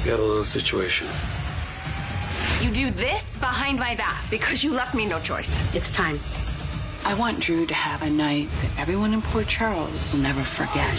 got a little situation. You do this behind my back because you left me no choice. It's time. I want Drew to have a night that everyone in Port Charles will never forget.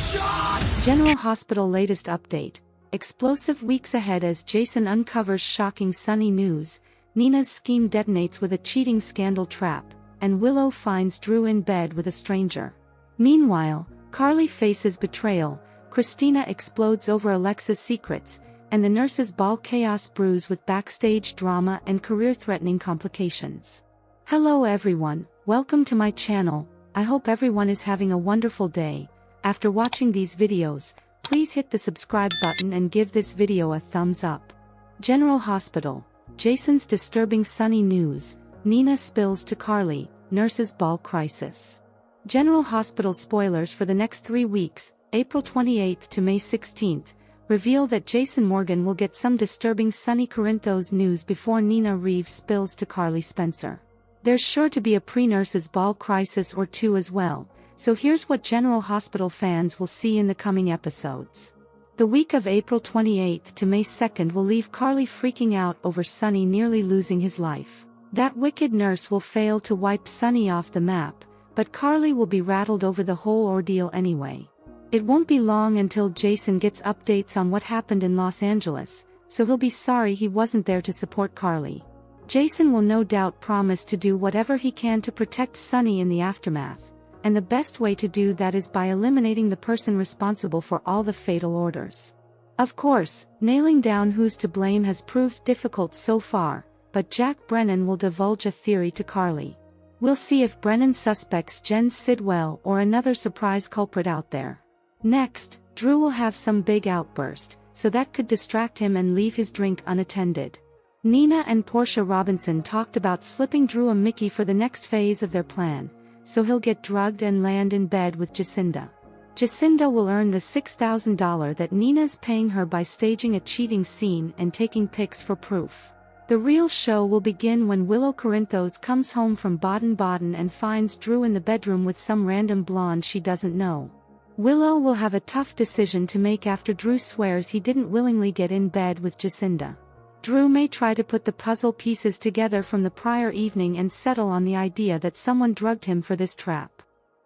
General Hospital latest update. Explosive weeks ahead as Jason uncovers shocking Sunny news, Nina's scheme detonates with a cheating scandal trap, and Willow finds Drew in bed with a stranger. Meanwhile, Carly faces betrayal, Christina explodes over Alexa's secrets, and the nurses' ball chaos brews with backstage drama and career-threatening complications. Hello everyone, welcome to my channel. I hope everyone is having a wonderful day. After watching these videos, please hit the subscribe button and give this video a thumbs up. General Hospital. Jason's disturbing Sunny news, Nina spills to Carly, nurses' ball crisis. General Hospital spoilers for the next 3 weeks, April 28th to May 16th, reveal that Jason Morgan will get some disturbing Sunny Corinthos news before Nina Reeves spills to Carly Spencer. There's sure to be a pre-nurses' ball crisis or two as well, so here's what General Hospital fans will see in the coming episodes. The week of April 28th to May 2nd will leave Carly freaking out over Sunny nearly losing his life. That wicked nurse will fail to wipe Sunny off the map, but Carly will be rattled over the whole ordeal anyway. It won't be long until Jason gets updates on what happened in Los Angeles, so he'll be sorry he wasn't there to support Carly. Jason will no doubt promise to do whatever he can to protect Sunny in the aftermath, and the best way to do that is by eliminating the person responsible for all the fatal orders. Of course, nailing down who's to blame has proved difficult so far, but Jack Brennan will divulge a theory to Carly. We'll see if Brennan suspects Jen Sidwell or another surprise culprit out there. Next, Drew will have some big outburst, so that could distract him and leave his drink unattended. Nina and Portia Robinson talked about slipping Drew a Mickey for the next phase of their plan, so he'll get drugged and land in bed with Jacinda. Jacinda will earn the $6,000 that Nina's paying her by staging a cheating scene and taking pics for proof. The real show will begin when Willow Corinthos comes home from Baden-Baden and finds Drew in the bedroom with some random blonde she doesn't know. Willow will have a tough decision to make after Drew swears he didn't willingly get in bed with Jacinda. Drew may try to put the puzzle pieces together from the prior evening and settle on the idea that someone drugged him for this trap.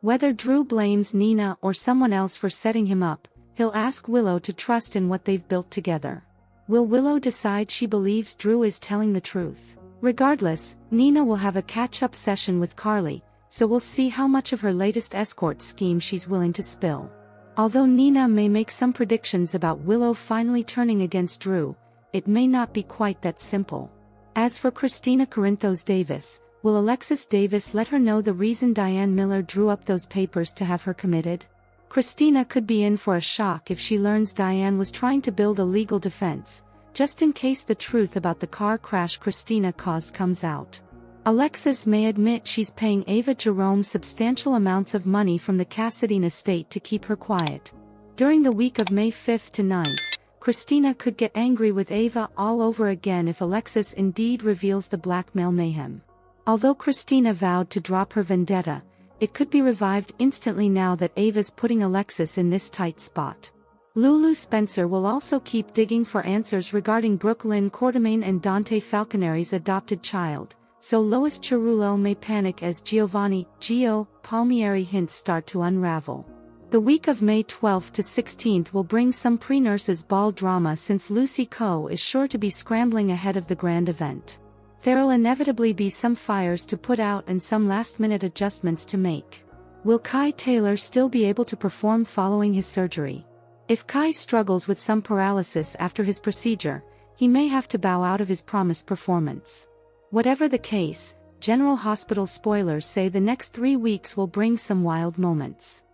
Whether Drew blames Nina or someone else for setting him up, he'll ask Willow to trust in what they've built together. Will Willow decide she believes Drew is telling the truth? Regardless, Nina will have a catch-up session with Carly, so we'll see how much of her latest escort scheme she's willing to spill. Although Nina may make some predictions about Willow finally turning against Drew, it may not be quite that simple. As for Christina Corinthos Davis, will Alexis Davis let her know the reason Diane Miller drew up those papers to have her committed? Christina could be in for a shock if she learns Diane was trying to build a legal defense, just in case the truth about the car crash Christina caused comes out. Alexis may admit she's paying Ava Jerome substantial amounts of money from the Cassadine estate to keep her quiet. During the week of May 5th to 9th, Christina could get angry with Ava all over again if Alexis indeed reveals the blackmail mayhem. Although Christina vowed to drop her vendetta, it could be revived instantly now that Ava's putting Alexis in this tight spot. Lulu Spencer will also keep digging for answers regarding Brooke Lynn Quartermain and Dante Falconeri's adopted child, so Lois Cerullo may panic as Giovanni Gio Palmieri hints start to unravel. The week of May 12th to 16th will bring some pre-nurses ball drama since Lucy Coe is sure to be scrambling ahead of the grand event. There'll inevitably be some fires to put out and some last-minute adjustments to make. Will Kai Taylor still be able to perform following his surgery? If Kai struggles with some paralysis after his procedure, he may have to bow out of his promised performance. Whatever the case, General Hospital spoilers say the next 3 weeks will bring some wild moments.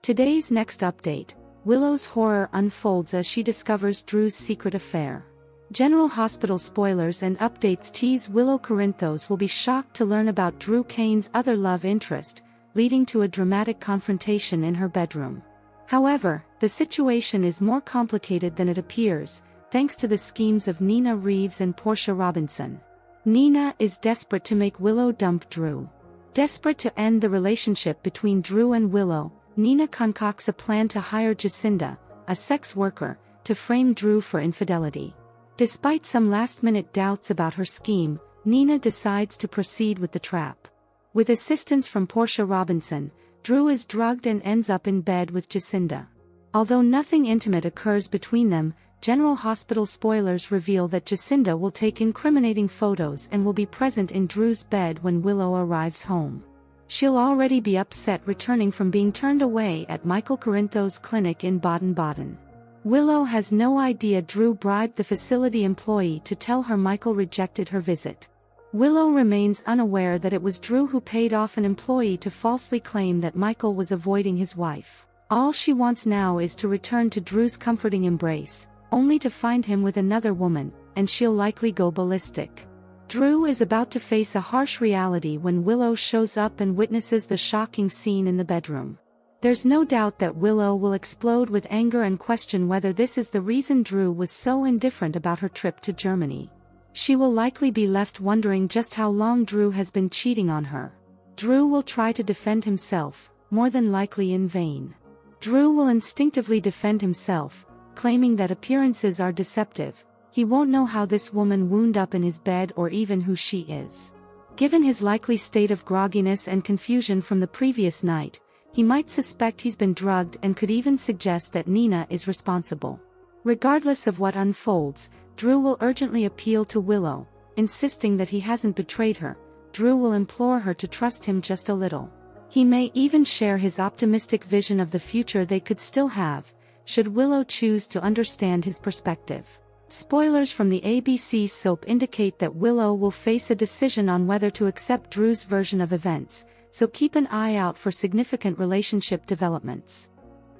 Today's next update, Willow's horror unfolds as she discovers Drew's secret affair. General Hospital spoilers and updates tease Willow Corinthos will be shocked to learn about Drew Kane's other love interest, leading to a dramatic confrontation in her bedroom. However, the situation is more complicated than it appears, thanks to the schemes of Nina Reeves and Portia Robinson. Nina is desperate to make Willow dump Drew. Desperate to end the relationship between Drew and Willow, Nina concocts a plan to hire Jacinda, a sex worker, to frame Drew for infidelity. Despite some last-minute doubts about her scheme, Nina decides to proceed with the trap. With assistance from Portia Robinson, Drew is drugged and ends up in bed with Jacinda. Although nothing intimate occurs between them, General Hospital spoilers reveal that Jacinda will take incriminating photos and will be present in Drew's bed when Willow arrives home. She'll already be upset returning from being turned away at Michael Corinthos' clinic in Baden-Baden. Willow has no idea Drew bribed the facility employee to tell her Michael rejected her visit. Willow remains unaware that it was Drew who paid off an employee to falsely claim that Michael was avoiding his wife. All she wants now is to return to Drew's comforting embrace, only to find him with another woman, and she'll likely go ballistic. Drew is about to face a harsh reality when Willow shows up and witnesses the shocking scene in the bedroom. There's no doubt that Willow will explode with anger and question whether this is the reason Drew was so indifferent about her trip to Germany. She will likely be left wondering just how long Drew has been cheating on her. Drew will try to defend himself, more than likely in vain. Drew will instinctively defend himself, claiming that appearances are deceptive. He won't know how this woman wound up in his bed or even who she is. Given his likely state of grogginess and confusion from the previous night, he might suspect he's been drugged and could even suggest that Nina is responsible. Regardless of what unfolds, Drew will urgently appeal to Willow, insisting that he hasn't betrayed her. Drew will implore her to trust him just a little. He may even share his optimistic vision of the future they could still have, should Willow choose to understand his perspective. Spoilers from the ABC soap indicate that Willow will face a decision on whether to accept Drew's version of events, so keep an eye out for significant relationship developments.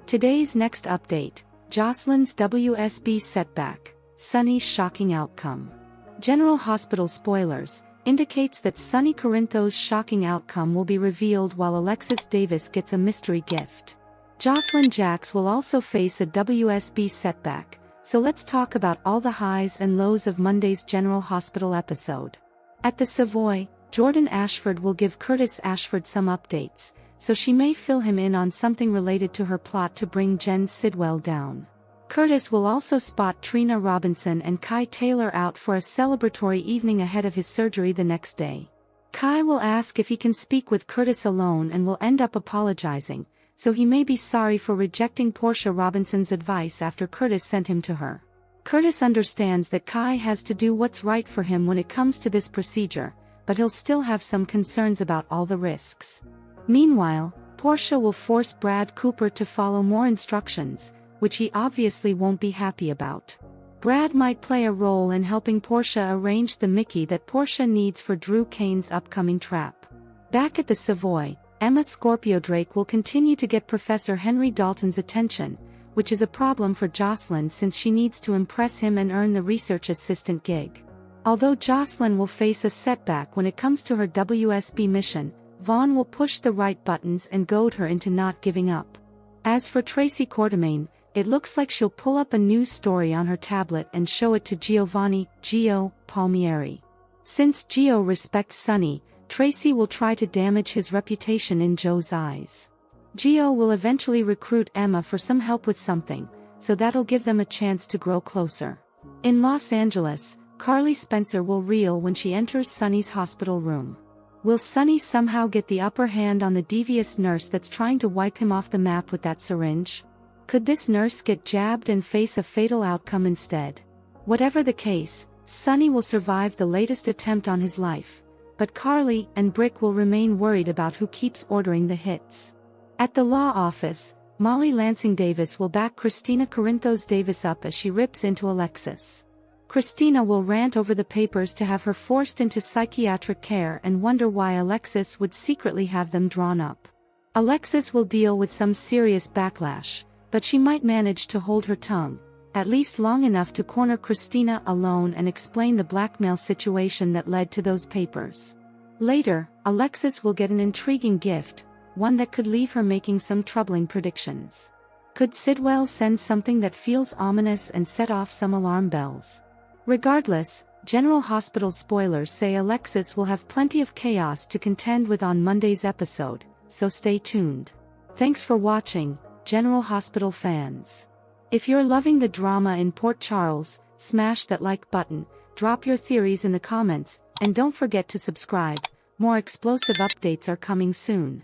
Today's next update: Jocelyn's WSB setback, Sunny's shocking outcome. General Hospital spoilers indicates that Sunny Corinthos' shocking outcome will be revealed while Alexis Davis gets a mystery gift. Jocelyn Jacks will also face a WSB setback. So let's talk about all the highs and lows of Monday's General Hospital episode. At the Savoy, Jordan Ashford will give Curtis Ashford some updates, so she may fill him in on something related to her plot to bring Jen Sidwell down. Curtis will also spot Trina Robinson and Kai Taylor out for a celebratory evening ahead of his surgery the next day. Kai will ask if he can speak with Curtis alone and will end up apologizing, so he may be sorry for rejecting Portia Robinson's advice after Curtis sent him to her. Curtis understands that Kai has to do what's right for him when it comes to this procedure, but he'll still have some concerns about all the risks. Meanwhile, Portia will force Brad Cooper to follow more instructions, which he obviously won't be happy about. Brad might play a role in helping Portia arrange the Mickey that Portia needs for Drew Kane's upcoming trap. Back at the Savoy, Emma Scorpio Drake will continue to get Professor Henry Dalton's attention, which is a problem for Jocelyn since she needs to impress him and earn the research assistant gig. Although Jocelyn will face a setback when it comes to her WSB mission, Vaughn will push the right buttons and goad her into not giving up. As for Tracy Quartermaine, it looks like she'll pull up a news story on her tablet and show it to Giovanni Gio Palmieri. Since Gio respects Sunny, Tracy will try to damage his reputation in Joe's eyes. Gio will eventually recruit Emma for some help with something, so that'll give them a chance to grow closer. In Los Angeles, Carly Spencer will reel when she enters Sunny's hospital room. Will Sunny somehow get the upper hand on the devious nurse that's trying to wipe him off the map with that syringe? Could this nurse get jabbed and face a fatal outcome instead? Whatever the case, Sunny will survive the latest attempt on his life, but Carly and Brick will remain worried about who keeps ordering the hits. At the law office, Molly Lansing Davis will back Christina Corinthos Davis up as she rips into Alexis. Christina will rant over the papers to have her forced into psychiatric care and wonder why Alexis would secretly have them drawn up. Alexis will deal with some serious backlash, but she might manage to hold her tongue, at least long enough to corner Christina alone and explain the blackmail situation that led to those papers. Later, Alexis will get an intriguing gift, one that could leave her making some troubling predictions. Could Sidwell send something that feels ominous and set off some alarm bells? Regardless, General Hospital spoilers say Alexis will have plenty of chaos to contend with on Monday's episode, so stay tuned. Thanks for watching, General Hospital fans. If you're loving the drama in Port Charles, smash that like button, drop your theories in the comments, and don't forget to subscribe. More explosive updates are coming soon.